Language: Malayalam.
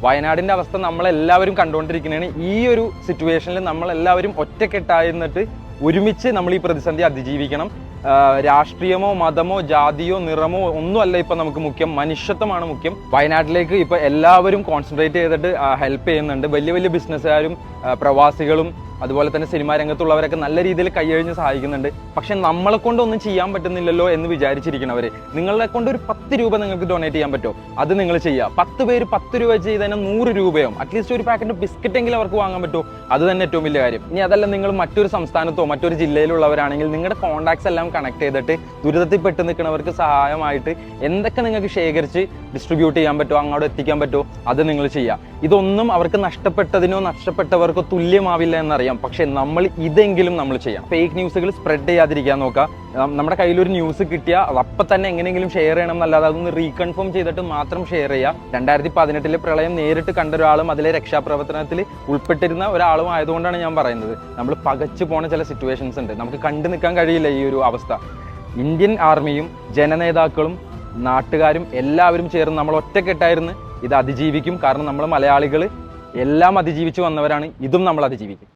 വയനാടിൻ്റെ അവസ്ഥ നമ്മളെല്ലാവരും കണ്ടുകൊണ്ടിരിക്കുന്നതാണ്. ഈ ഒരു സിറ്റുവേഷനിൽ നമ്മളെല്ലാവരും ഒറ്റക്കെട്ടായിരുന്നിട്ട് ഒരുമിച്ച് നമ്മൾ ഈ പ്രതിസന്ധി അതിജീവിക്കണം. രാഷ്ട്രീയമോ മതമോ ജാതിയോ നിറമോ ഒന്നുമല്ല ഇപ്പം നമുക്ക് മുഖ്യം, മനുഷ്യത്വമാണ് മുഖ്യം. വയനാട്ടിലേക്ക് ഇപ്പോൾ എല്ലാവരും കോൺസെൻട്രേറ്റ് ചെയ്തിട്ട് ഹെൽപ്പ് ചെയ്യുന്നുണ്ട്. വലിയ വലിയ ബിസിനസ്സുകാരും പ്രവാസികളും അതുപോലെ തന്നെ സിനിമാ രംഗത്തുള്ളവരൊക്കെ നല്ല രീതിയിൽ കൈയഴിഞ്ഞ് സഹായിക്കുന്നുണ്ട്. പക്ഷെ നമ്മളെ കൊണ്ടൊന്നും ചെയ്യാൻ പറ്റുന്നില്ലല്ലോ എന്ന് വിചാരിച്ചിരിക്കുന്നവർ, നിങ്ങളെ കൊണ്ട് ഒരു 10 രൂപ നിങ്ങൾക്ക് ഡൊണേറ്റ് ചെയ്യാൻ പറ്റുമോ? അത് നിങ്ങൾ ചെയ്യുക. 10 പേര് 10 രൂപ ചെയ്തതിന് 100 രൂപയോ അറ്റ്ലീസ്റ്റ് ഒരു പാക്കറ്റ് ബിസ്ക്കറ്റ് എങ്കിലും അവർക്ക് വാങ്ങാൻ പറ്റുമോ? അത് തന്നെ ഏറ്റവും വലിയ കാര്യം. ഇനി അതല്ല, നിങ്ങൾ മറ്റൊരു സംസ്ഥാനത്തോ മറ്റൊരു ജില്ലയിലുള്ളവരാണെങ്കിൽ നിങ്ങളുടെ കോൺടാക്ട്സ് എല്ലാം കണക്ട് ചെയ്തിട്ട് ദുരിതത്തിൽ പെട്ട് നിൽക്കുന്നവർക്ക് സഹായമായിട്ട് എന്തൊക്കെ നിങ്ങൾക്ക് ശേഖരിച്ച് ഡിസ്ട്രിബ്യൂട്ട് ചെയ്യാൻ പറ്റുമോ, അങ്ങോട്ട് എത്തിക്കാൻ പറ്റുമോ, അത് നിങ്ങൾ ചെയ്യുക. ഇതൊന്നും അവർക്ക് നഷ്ടപ്പെട്ടതിനോ നഷ്ടപ്പെട്ടവർക്കോ തുല്യമാവില്ല എന്നറിയാം. പക്ഷെ നമ്മൾ ഇതെങ്കിലും നമ്മൾ ചെയ്യാം. ഫേക്ക് ന്യൂസുകൾ സ്പ്രെഡ് ചെയ്യാതിരിക്കാൻ നോക്കുക. നമ്മുടെ കയ്യിലൊരു ന്യൂസ് കിട്ടിയാൽ അപ്പം തന്നെ എങ്ങനെയെങ്കിലും ഷെയർ ചെയ്യണം എന്നല്ലാതെ അതൊന്ന് റീകൺഫേം ചെയ്തിട്ട് മാത്രം ഷെയർ ചെയ്യുക. 2018 പ്രളയം നേരിട്ട് കണ്ട ഒരാളും അതിലെ രക്ഷാപ്രവർത്തനത്തിൽ ഉൾപ്പെട്ടിരുന്ന ഒരാളും ആയതുകൊണ്ടാണ് ഞാൻ പറയുന്നത്. നമ്മൾ പകച്ചു പോണ ചില സിറ്റുവേഷൻസ് ഉണ്ട്, നമുക്ക് കണ്ടു നിൽക്കാൻ കഴിയില്ല ഈ ഒരു അവസ്ഥ. ഇന്ത്യൻ ആർമിയും ജനനേതാക്കളും നാട്ടുകാരും എല്ലാവരും ചേർന്ന് നമ്മൾ ഒറ്റക്കെട്ടായിരുന്നു ഇത് അതിജീവിക്കും. കാരണം നമ്മൾ മലയാളികൾ എല്ലാം അതിജീവിച്ച് വന്നവരാണ്, ഇതും നമ്മൾ അതിജീവിക്കും.